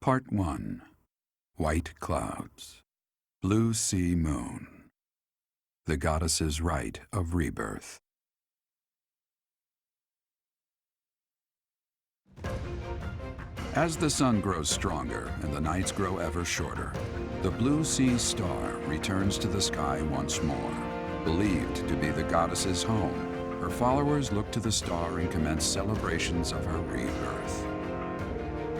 Part 1. White Clouds. Blue Sea Moon. The Goddess's Rite of Rebirth. As the sun grows stronger and the nights grow ever shorter, the Blue Sea Star returns to the sky once more. Believed to be the goddess's home, her followers look to the star and commence celebrations of her rebirth.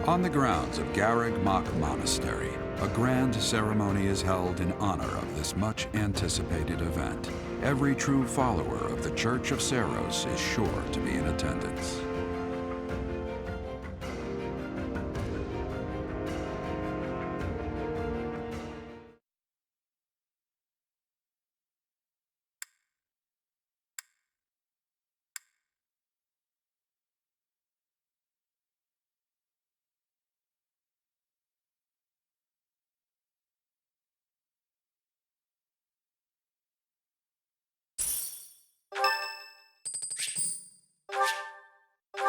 On the grounds of Garreg Mach Monastery, a grand ceremony is held in honor of this much-anticipated event. Every true follower of the Church of Saros is sure to be in attendance.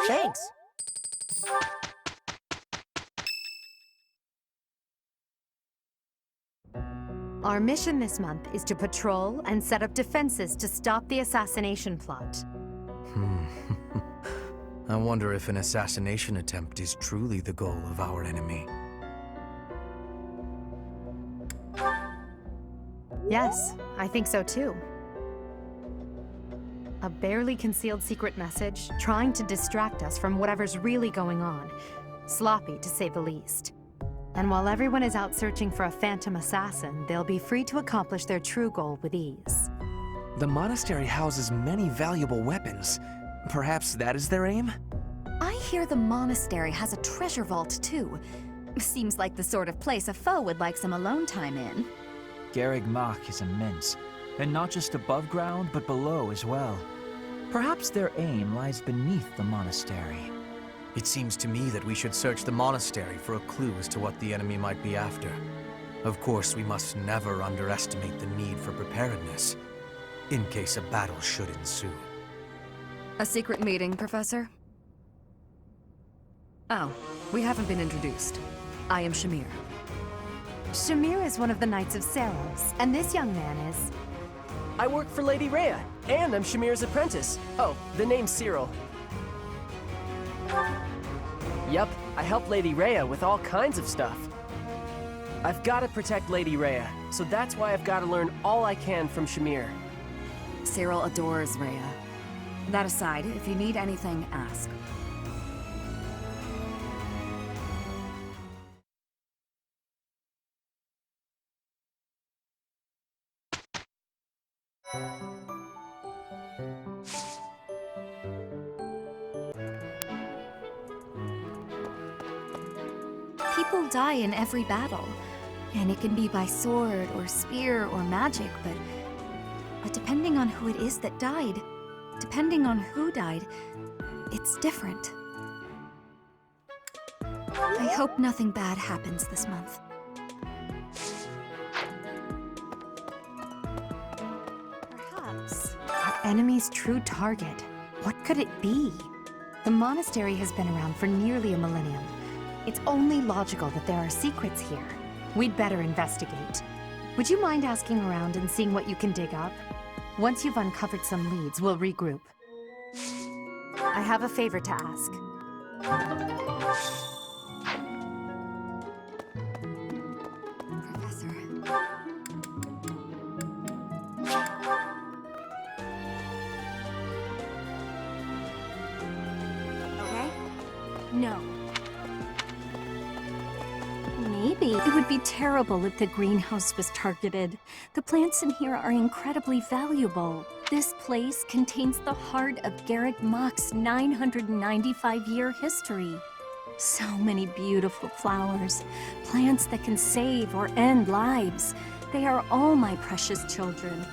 Thanks. Our mission this month is to patrol and set up defenses to stop the assassination plot. I wonder if an assassination attempt is truly the goal of our enemy. Yes, I think so too. A barely concealed secret message trying to distract us from whatever's really going on. Sloppy, to say the least. And while everyone is out searching for a phantom assassin, they'll be free to accomplish their true goal with ease. The monastery houses many valuable weapons. Perhaps that is their aim? I hear the monastery has a treasure vault, too. Seems like the sort of place a foe would like some alone time in. Garreg Mach is immense, and not just above ground, but below as well. Perhaps their aim lies beneath the monastery. It seems to me that we should search the monastery for a clue as to what the enemy might be after. Of course, we must never underestimate the need for preparedness, in case a battle should ensue. A secret meeting, Professor? Oh, we haven't been introduced. I am Shamir. Shamir is one of the Knights of Saros, and this young man is... I work for Lady Rhea, and I'm Shamir's apprentice. Oh, the name's Cyril. Yup, I help Lady Rhea with all kinds of stuff. I've got to protect Lady Rhea, so that's why I've got to learn all I can from Shamir. Cyril adores Rhea. That aside, if you need anything, ask. People die in every battle, and it can be by sword or spear or magic, but depending on who it is that died, depending on who died, it's different. I hope nothing bad happens this month. Perhaps our enemy's true target. What could it be? The monastery has been around for nearly a millennium. It's only logical that there are secrets here. We'd better investigate. Would you mind asking around and seeing what you can dig up? Once you've uncovered some leads, we'll regroup. I have a favor to ask. Professor. Okay? No. Maybe. It would be terrible if the greenhouse was targeted. The plants in here are incredibly valuable. This place contains the heart of Garreg Mach's 995-year history. So many beautiful flowers, plants that can save or end lives. They are all my precious children.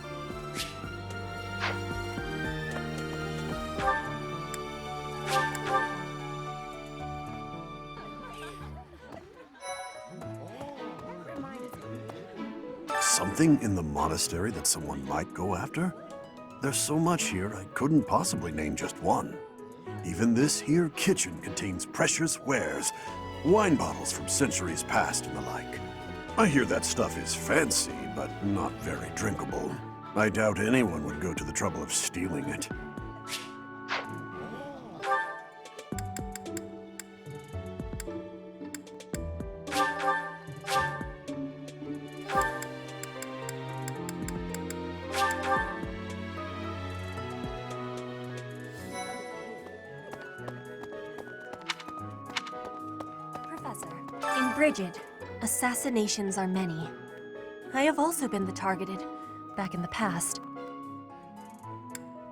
Something in the monastery that someone might go after? There's so much here, I couldn't possibly name just one. Even this here kitchen contains precious wares. Wine bottles from centuries past and the like. I hear that stuff is fancy, but not very drinkable. I doubt anyone would go to the trouble of stealing it. In Brigid, assassinations are many. I have also been the targeted, back in the past.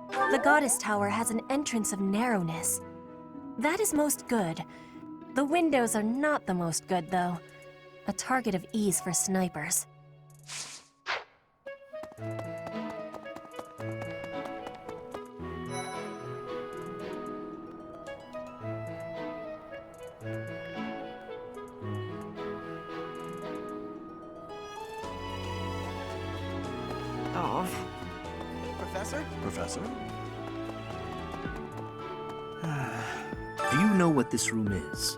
The Goddess Tower has an entrance of narrowness. That is most good. The windows are not the most good, though. A target of ease for snipers. Oh. Professor? Do you know what this room is?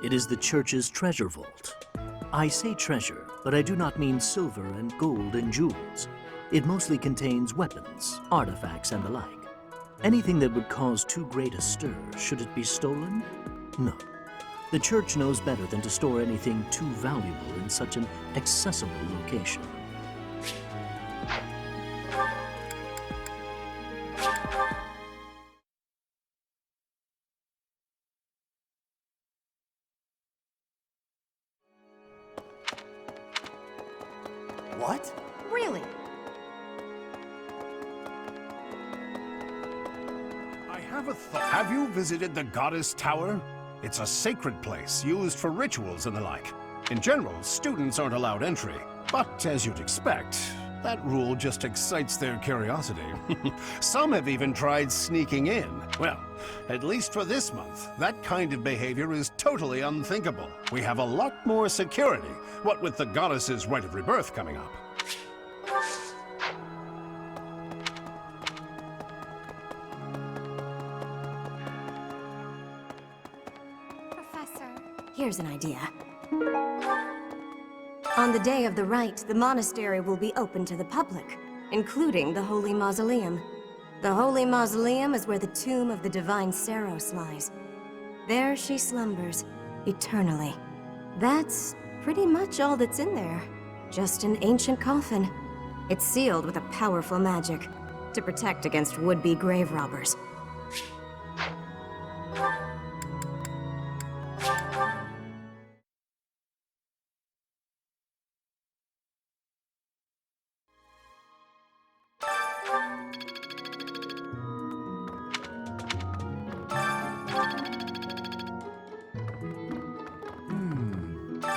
It is the church's treasure vault. I say treasure, but I do not mean silver and gold and jewels. It mostly contains weapons, artifacts, and the like. Anything that would cause too great a stir, should it be stolen? No. The church knows better than to store anything too valuable in such an accessible location. What? Really? I have a thought. Have you visited the Goddess Tower? It's a sacred place used for rituals and the like. In general, students aren't allowed entry. But as you'd expect, that rule just excites their curiosity. Some have even tried sneaking in. Well, at least for this month, that kind of behavior is totally unthinkable. We have a lot more security, what with the goddess's rite of rebirth coming up. Professor. Here's an idea. On the day of the rite, the monastery will be open to the public, including the Holy Mausoleum. The Holy Mausoleum is where the tomb of the divine Saros lies. There she slumbers, eternally. That's pretty much all that's in there. Just an ancient coffin. It's sealed with a powerful magic to protect against would-be grave robbers.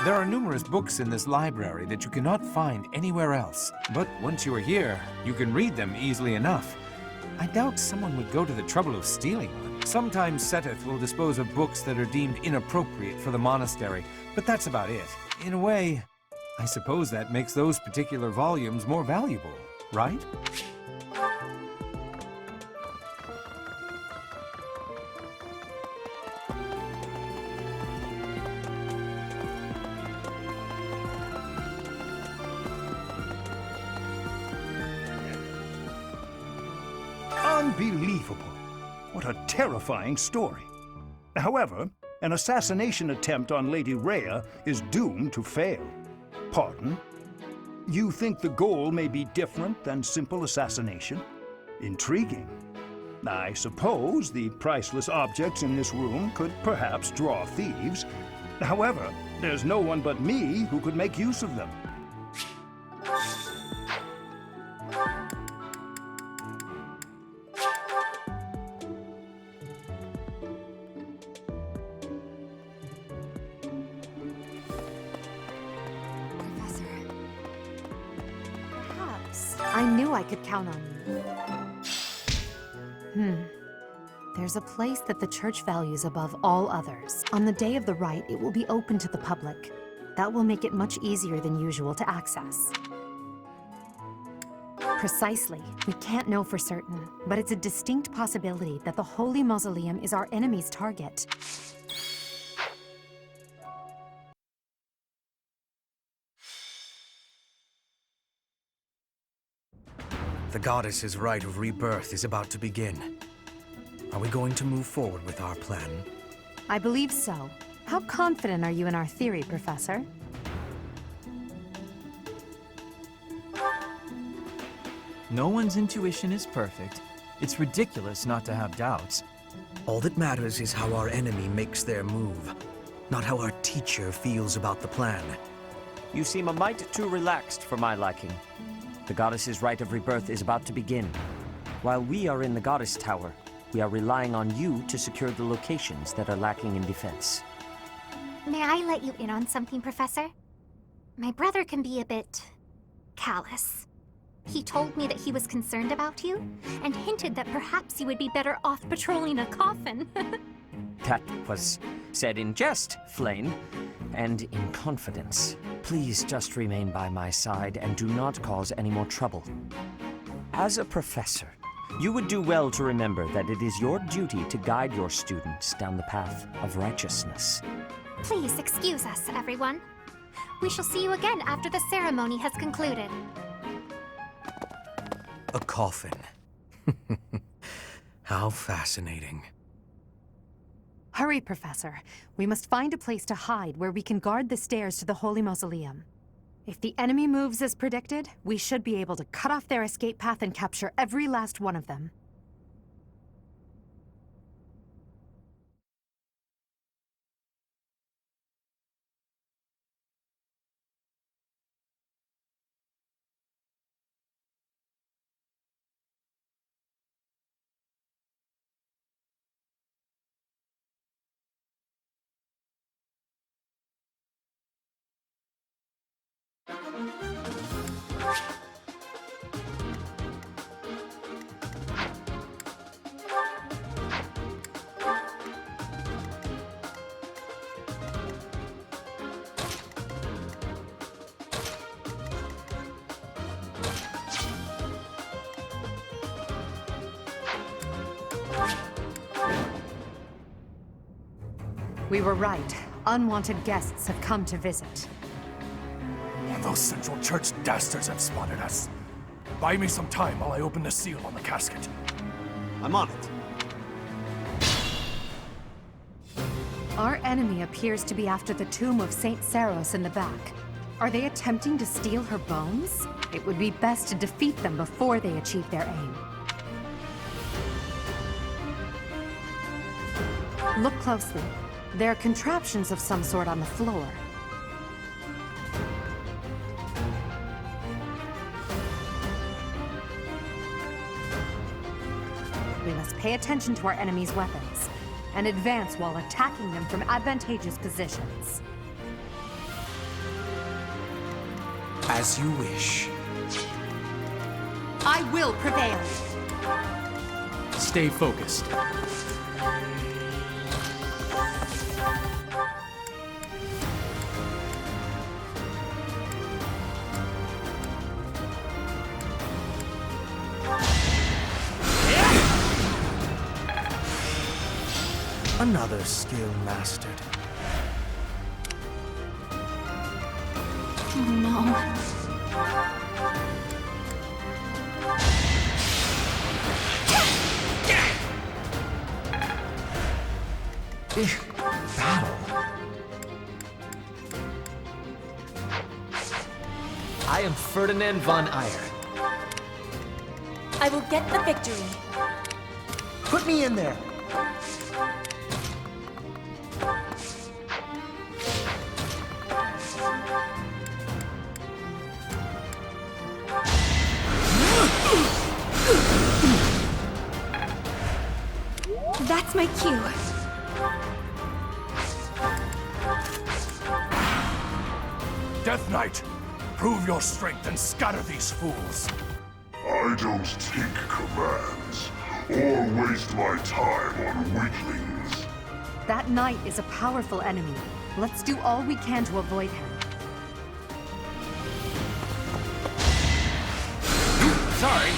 There are numerous books in this library that you cannot find anywhere else. But once you are here, you can read them easily enough. I doubt someone would go to the trouble of stealing one. Sometimes Seteth will dispose of books that are deemed inappropriate for the monastery, but that's about it. In a way, I suppose that makes those particular volumes more valuable, right? Unbelievable. What a terrifying story. However, an assassination attempt on Lady Rhea is doomed to fail. Pardon? You think the goal may be different than simple assassination? Intriguing. I suppose the priceless objects in this room could perhaps draw thieves. However, there's no one but me who could make use of them. I knew I could count on you. There's a place that the church values above all others. On the day of the rite, it will be open to the public. That will make it much easier than usual to access. Precisely. We can't know for certain, but it's a distinct possibility that the Holy Mausoleum is our enemy's target. the goddess's rite of rebirth is about to begin. Are we going to move forward with our plan? I believe so. How confident are you in our theory, Professor? No one's intuition is perfect. It's ridiculous not to have doubts. All that matters is how our enemy makes their move, not how our teacher feels about the plan. You seem a mite too relaxed for my liking. The goddess's rite of rebirth is about to begin. While we are in the goddess tower, we are relying on you to secure the locations that are lacking in defense. May I let you in on something, Professor? My brother can be a bit callous. He told me that he was concerned about you, and hinted that perhaps you would be better off patrolling a coffin. That was said in jest, Flame, and in confidence. Please just remain by my side and do not cause any more trouble. As a professor, you would do well to remember that it is your duty to guide your students down the path of righteousness. Please excuse us, everyone. We shall see you again after the ceremony has concluded. A coffin. How fascinating. Hurry, Professor. We must find a place to hide where we can guard the stairs to the Holy Mausoleum. If the enemy moves as predicted, we should be able to cut off their escape path and capture every last one of them. We were right. Unwanted guests have come to visit. Those Central Church dastards have spotted us. Buy me some time while I open the seal on the casket. I'm on it. Our enemy appears to be after the tomb of Saint Saros in the back. Are they attempting to steal her bones? It would be best to defeat them before they achieve their aim. Look closely. There are contraptions of some sort on the floor. We must pay attention to our enemy's weapons, and advance while attacking them from advantageous positions. As you wish. I will prevail! Stay focused. Another skill mastered. Oh no. Battle. I am Ferdinand von Eyre. I will get the victory. Put me in there. That's my cue. Death Knight, prove your strength and scatter these fools. I don't take commands, or waste my time on weaklings. That knight is a powerful enemy. Let's do all we can to avoid him. Sorry.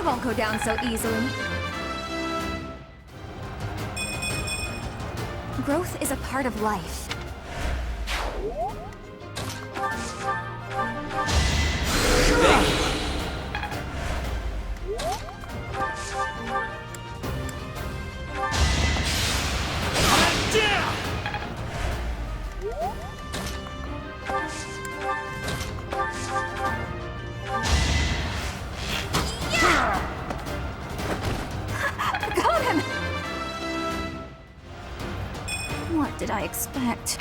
I won't go down so easily. Growth is a part of life. Got him! What did I expect?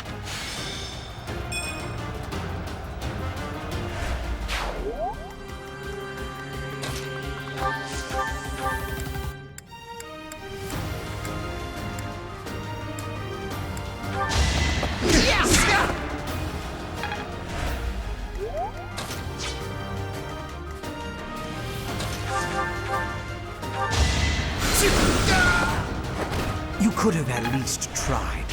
You could have at least tried.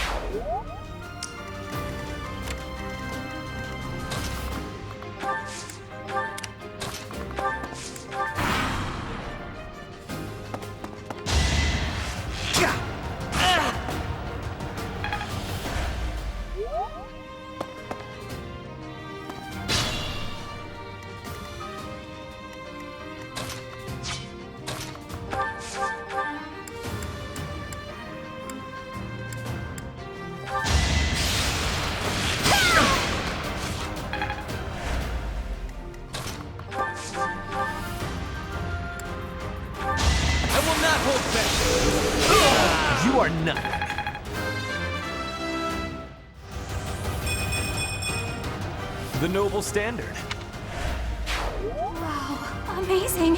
You are nothing. The noble standard. Wow, amazing.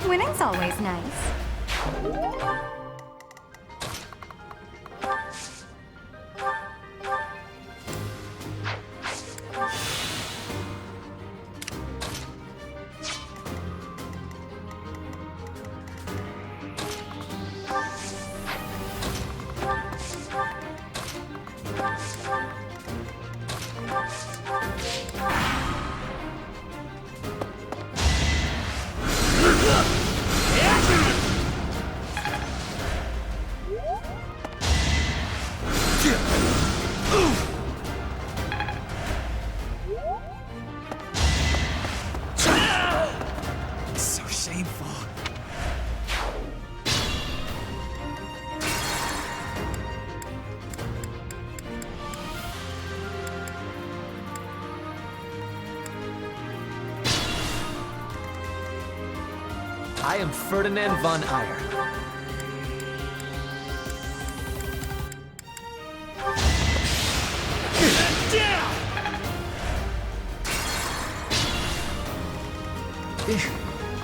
Winning's always nice. So shameful. I am Ferdinand von Eyre.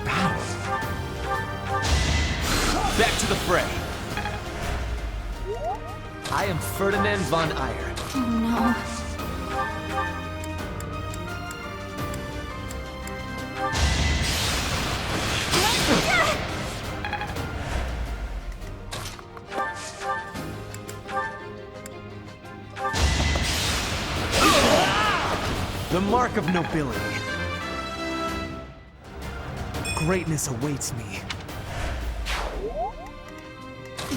Battle. Back to the fray. I am Ferdinand von Eyre. Oh no. The mark of nobility. Greatness awaits me.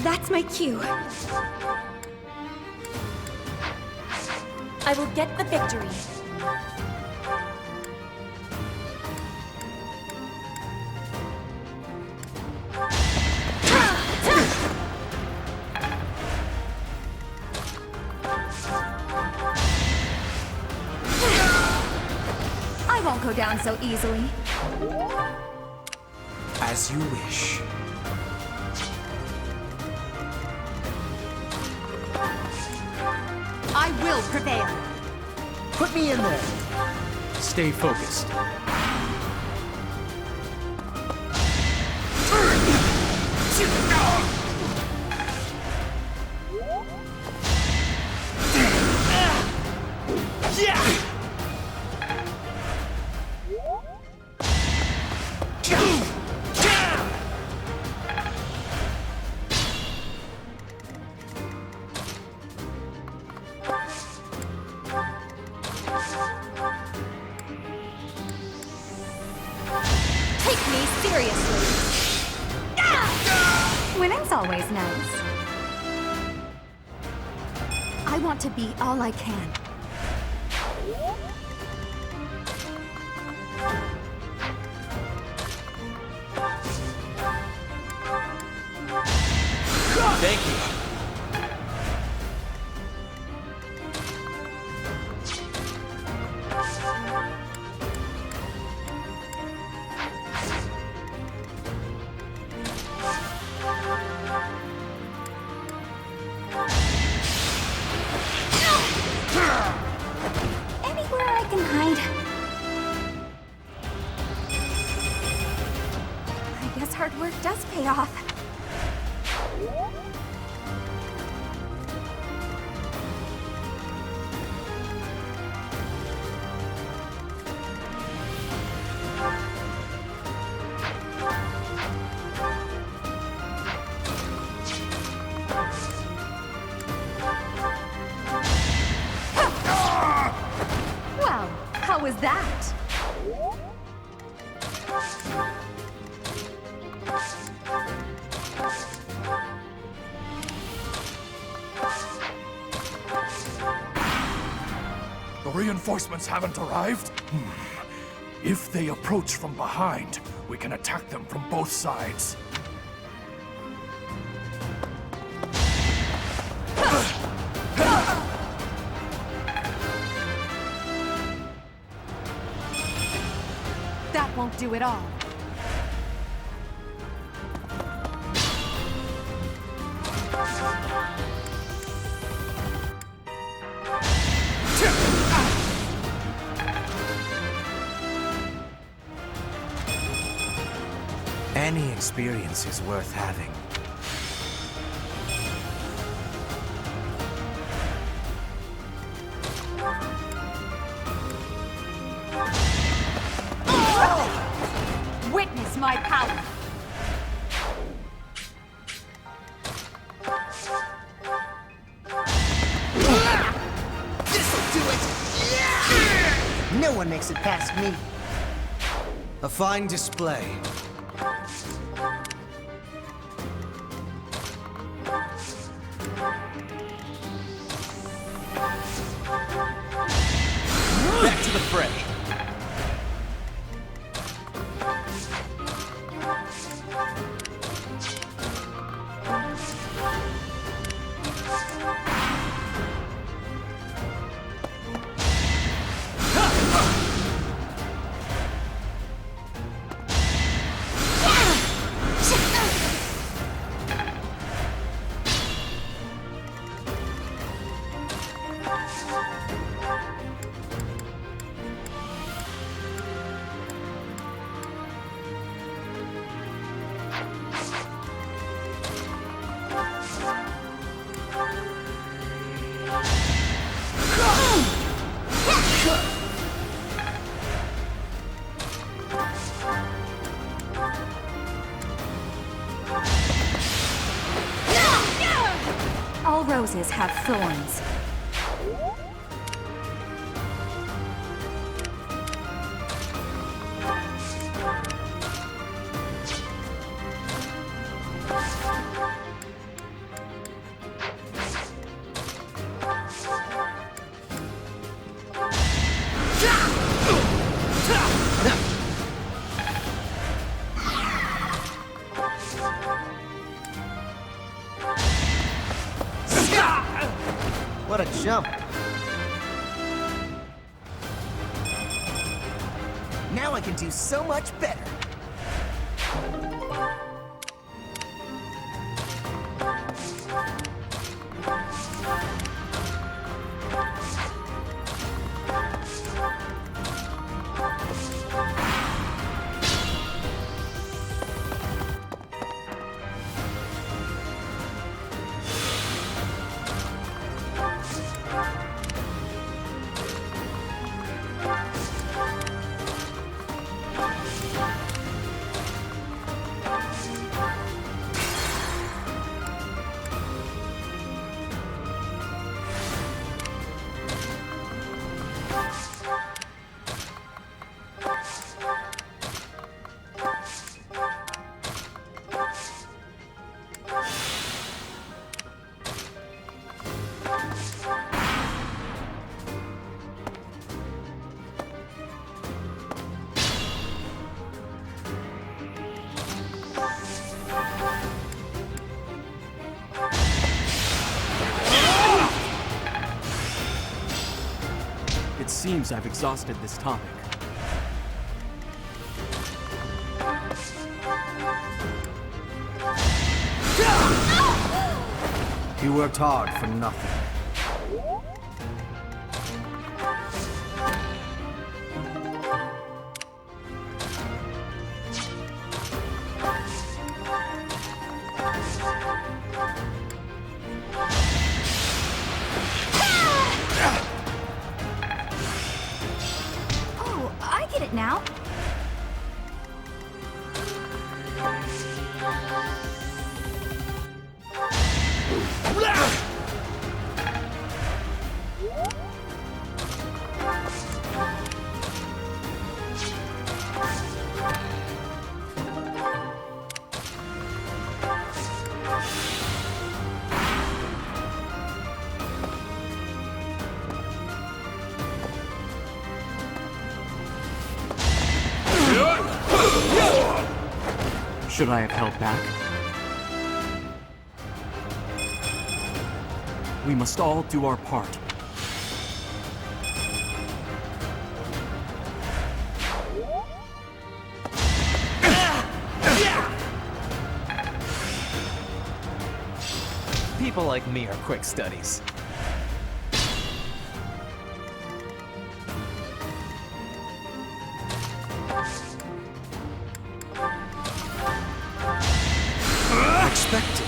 That's my cue. I will get the victory. I won't go down so easily. As you wish. I will prevail. Put me in there. Stay focused. Winning's always nice. I want to be all I can. Thank you. Anywhere I can hide. I guess hard work does pay off. Well, how was that? The reinforcements haven't arrived? If they approach from behind, we can attack them from both sides. That won't do at all. Any experience is worth having. Witness my power. This'll do it! Yeah! No one makes it past me. A fine display. Back to the fray. All roses have thorns. What a jump. Now I can do so much better. seems I've exhausted this topic. You worked hard for nothing. Oh, I get it now. Should I have held back? We must all do our part. People like me are quick studies. Unexpected.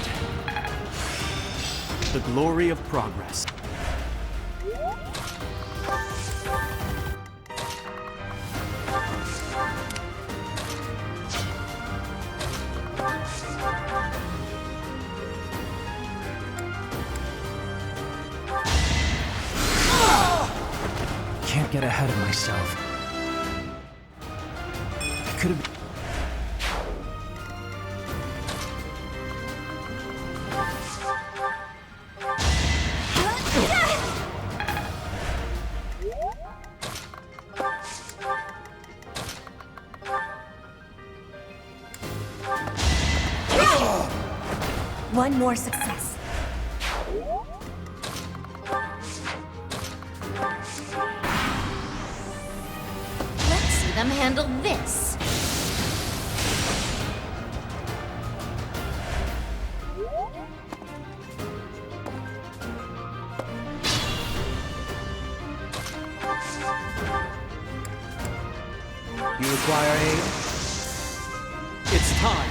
The glory of progress. Can't get ahead of myself. I could have... One more success. Let's see them handle this. You require aid? It's time.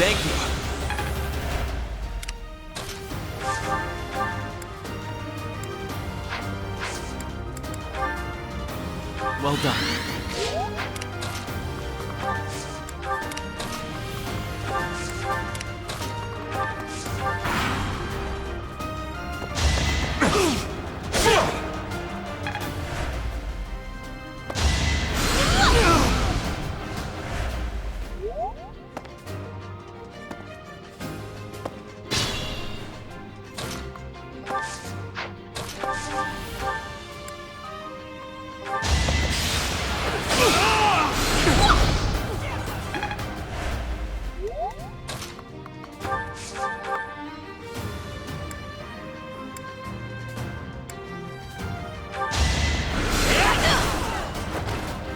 Thank you. Well done.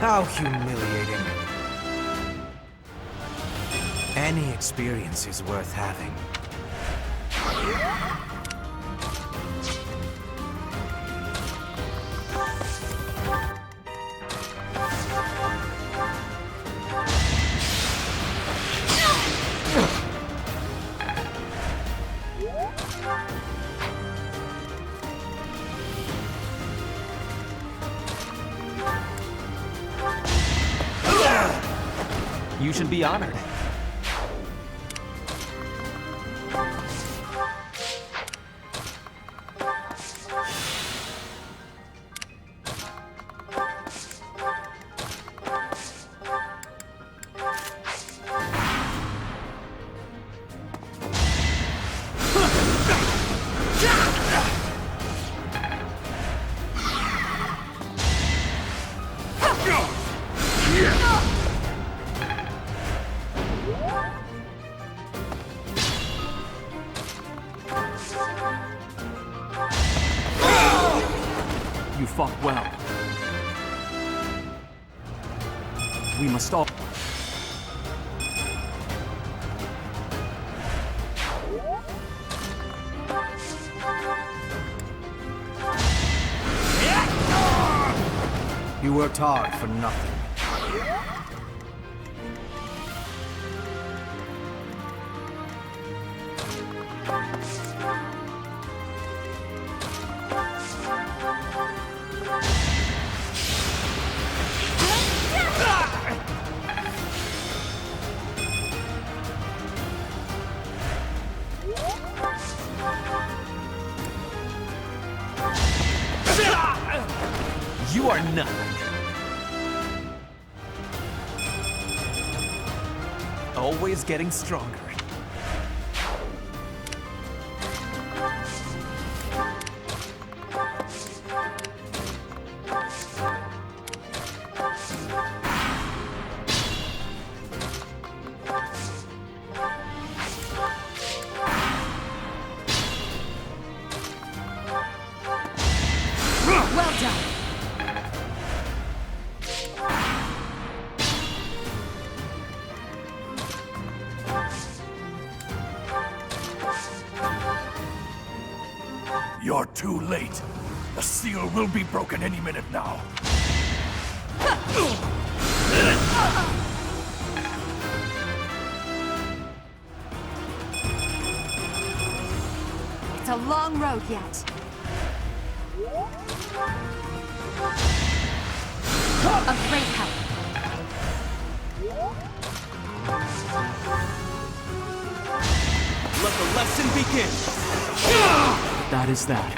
How humiliating. Any experience is worth having. You should be honored. You fought well. We must all... You worked hard for nothing. You are nothing. Always getting stronger. Well done. You're too late. The seal will be broken any minute now. It's a long road yet. A great help. Let the lesson begin! That is that.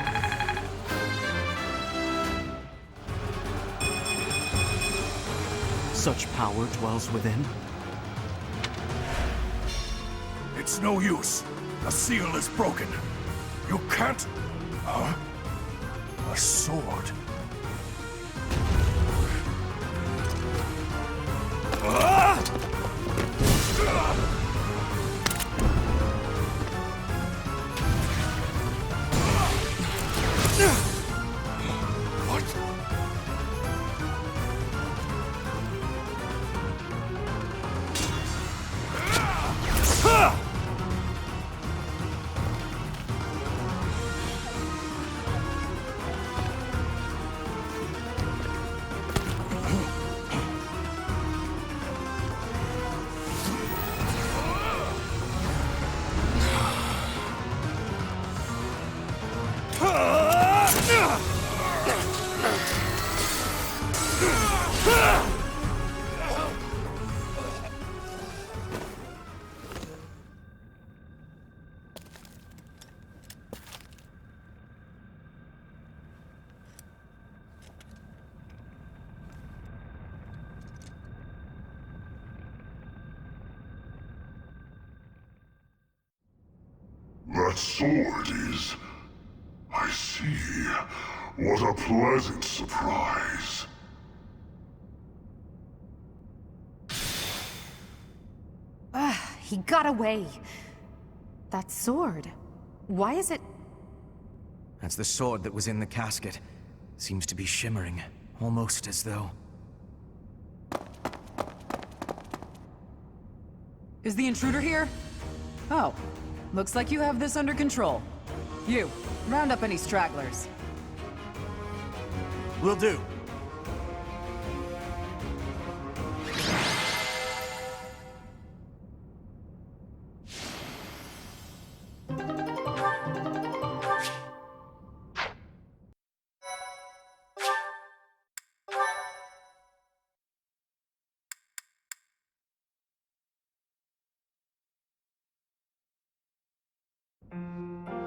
Such power dwells within. It's no use. The seal is broken. You can't... A sword. That sword is... I see. What a pleasant surprise. He got away. That sword. Why is it... That's the sword that was in the casket. Seems to be shimmering, almost as though... Is the intruder here? Oh, looks like you have this under control. You, round up any stragglers. Will do.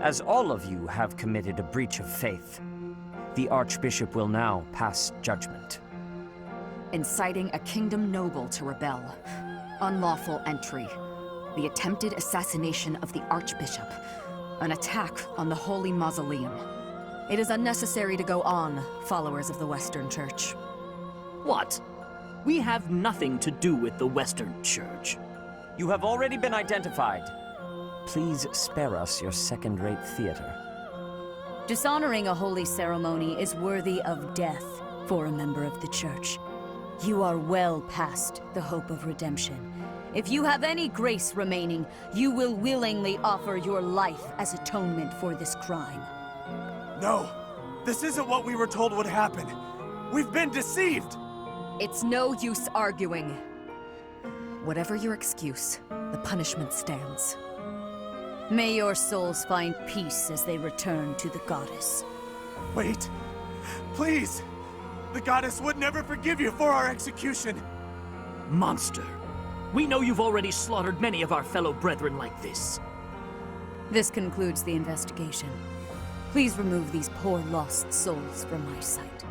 As all of you have committed a breach of faith, the Archbishop will now pass judgment. Inciting a kingdom noble to rebel. Unlawful entry. The attempted assassination of the Archbishop. An attack on the Holy Mausoleum. It is unnecessary to go on, followers of the Western Church. What? We have nothing to do with the Western Church. You have already been identified. Please spare us your second-rate theater. Dishonoring a holy ceremony is worthy of death for a member of the Church. You are well past the hope of redemption. If you have any grace remaining, you will willingly offer your life as atonement for this crime. No, this isn't what we were told would happen. We've been deceived! It's no use arguing. Whatever your excuse, the punishment stands. May your souls find peace as they return to the goddess. Wait, please! The goddess would never forgive you for our execution! Monster! We know you've already slaughtered many of our fellow brethren like this. This concludes the investigation. Please remove these poor lost souls from my sight.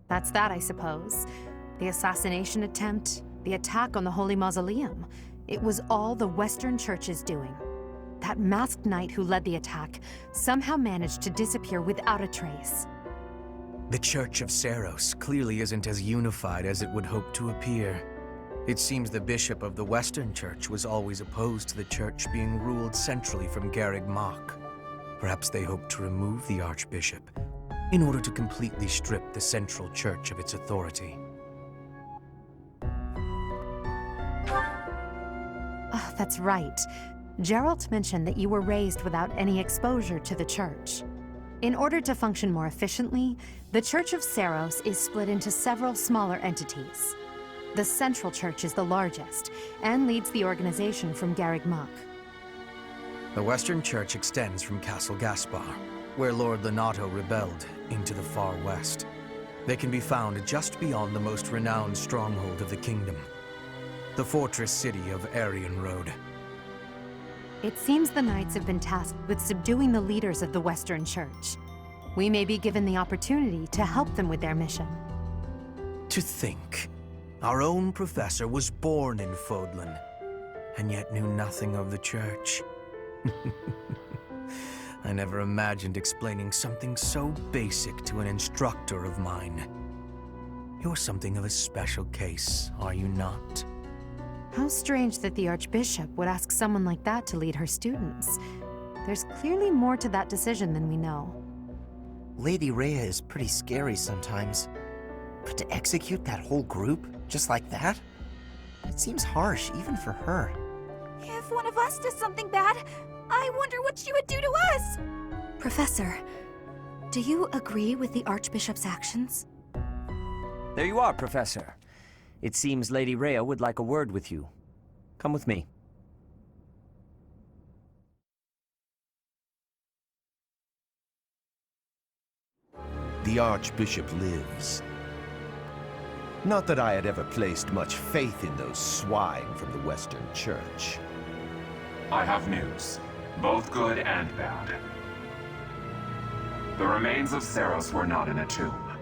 That's that, I suppose. The assassination attempt, the attack on the Holy Mausoleum. It was all the Western Church's doing. That masked knight who led the attack somehow managed to disappear without a trace. The Church of Seros clearly isn't as unified as it would hope to appear. It seems the bishop of the Western Church was always opposed to the Church being ruled centrally from Garreg Mach. Perhaps they hoped to remove the Archbishop in order to completely strip the Central Church of its authority. Oh, that's right. Geralt mentioned that you were raised without any exposure to the Church. In order to function more efficiently, the Church of Seros is split into several smaller entities. The Central Church is the largest, and leads the organization from Garreg Mach. The Western Church extends from Castle Gaspar, where Lord Lonato rebelled, into the far west. They can be found just beyond the most renowned stronghold of the kingdom, the fortress city of Aryan Road. It seems the Knights have been tasked with subduing the leaders of the Western Church. We may be given the opportunity to help them with their mission. To think, our own professor was born in Fodlan, and yet knew nothing of the Church. I never imagined explaining something so basic to an instructor of mine. You're something of a special case, are you not? How strange that the Archbishop would ask someone like that to lead her students. There's clearly more to that decision than we know. Lady Rhea is pretty scary sometimes. But to execute that whole group, just like that? It seems harsh, even for her. If one of us does something bad, I wonder what she would do to us! Professor, do you agree with the Archbishop's actions? There you are, Professor. It seems Lady Rhea would like a word with you. Come with me. The Archbishop lives. Not that I had ever placed much faith in those swine from the Western Church. I have news, both good and bad. The remains of Seros were not in a tomb.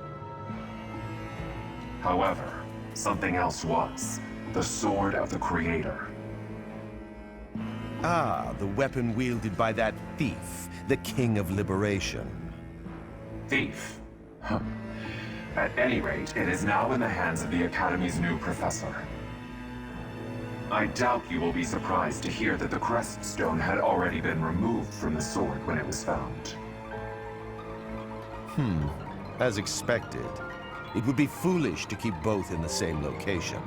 However, something else was. The Sword of the Creator. Ah, the weapon wielded by that thief, the King of Liberation. Thief? Huh. At any rate, it is now in the hands of the Academy's new professor. I doubt you will be surprised to hear that the crest stone had already been removed from the sword when it was found. As expected. It would be foolish to keep both in the same location.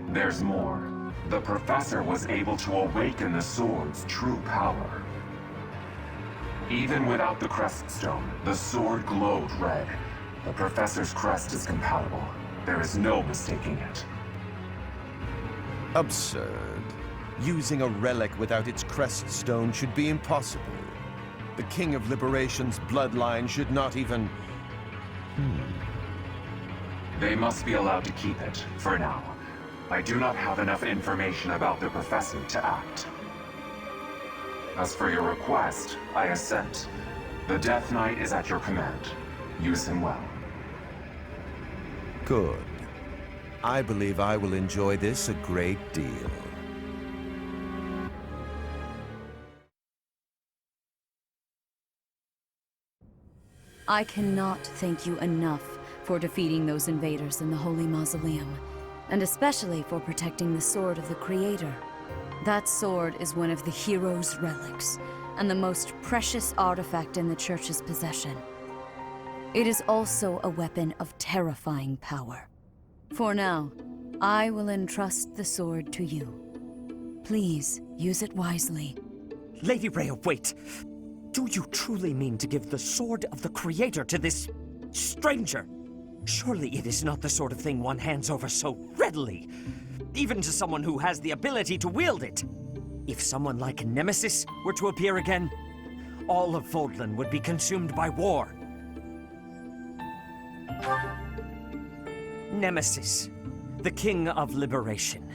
There's more. The professor was able to awaken the sword's true power. Even without the crest stone, the sword glowed red. The professor's crest is compatible. There is no mistaking it. Absurd. Using a relic without its crest stone should be impossible. The King of Liberation's bloodline should not even... They must be allowed to keep it, for now. I do not have enough information about the professor to act. As for your request, I assent. The Death Knight is at your command. Use him well. Good. I believe I will enjoy this a great deal. I cannot thank you enough for defeating those invaders in the Holy Mausoleum. and especially for protecting the sword of the Creator. That sword is one of the hero's relics, and the most precious artifact in the Church's possession. It is also a weapon of terrifying power. For now, I will entrust the sword to you. Please, use it wisely. Lady Rhea, wait! Do you truly mean to give the sword of the Creator to this stranger? Surely it is not the sort of thing one hands over so readily, even to someone who has the ability to wield it. If someone like Nemesis were to appear again, all of Fodlan would be consumed by war. Nemesis, the King of Liberation.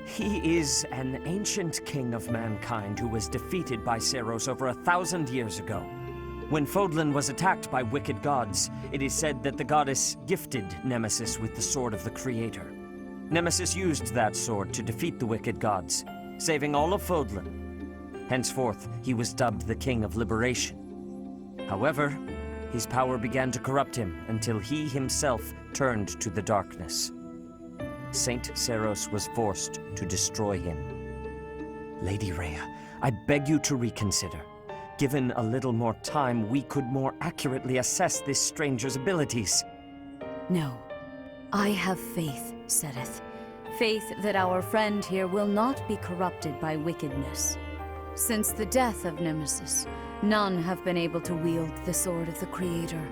He is an ancient king of mankind who was defeated by Seiros over 1,000 years ago. When Fodlan was attacked by wicked gods, it is said that the goddess gifted Nemesis with the sword of the Creator. Nemesis used that sword to defeat the wicked gods, saving all of Fodlan. Henceforth, he was dubbed the King of Liberation. However, his power began to corrupt him until he himself turned to the darkness. Saint Seiros was forced to destroy him. Lady Rhea, I beg you to reconsider. Given a little more time, we could more accurately assess this stranger's abilities. No. I have faith, Seteth. Faith that our friend here will not be corrupted by wickedness. Since the death of Nemesis, none have been able to wield the sword of the Creator.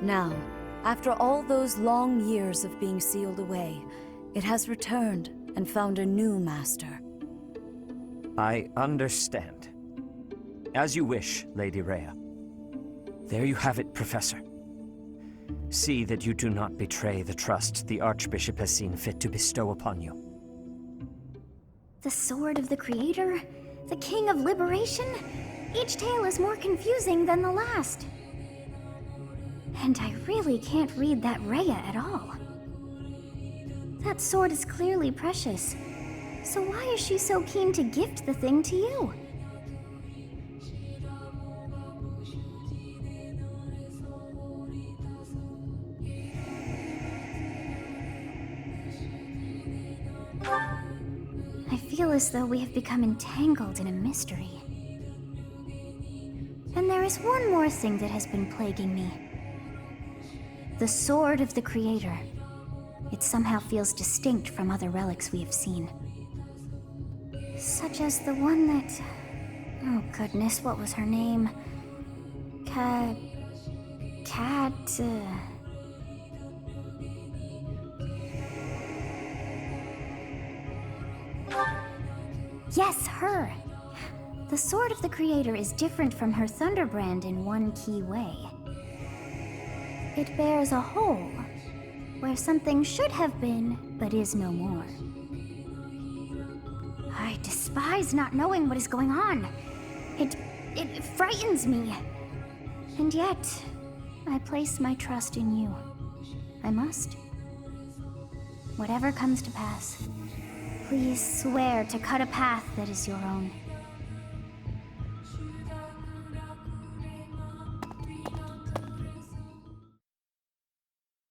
Now, after all those long years of being sealed away, it has returned and found a new master. I understand. As you wish, Lady Rhea. There you have it, Professor. See that you do not betray the trust the Archbishop has seen fit to bestow upon you. The sword of the Creator? The King of Liberation? Each tale is more confusing than the last. And I really can't read that Rhea at all. That sword is clearly precious. So why is she so keen to gift the thing to you? I feel as though we have become entangled in a mystery. And there is one more thing that has been plaguing me. The sword of the Creator. It somehow feels distinct from other relics we have seen. Such as the one that... Oh goodness, what was her name? Yes, her! The sword of the Creator is different from her Thunderbrand in one key way. It bears a hole, where something should have been, but is no more. I despise not knowing what is going on. It frightens me. And yet, I place my trust in you. I must. Whatever comes to pass, please swear to cut a path that is your own.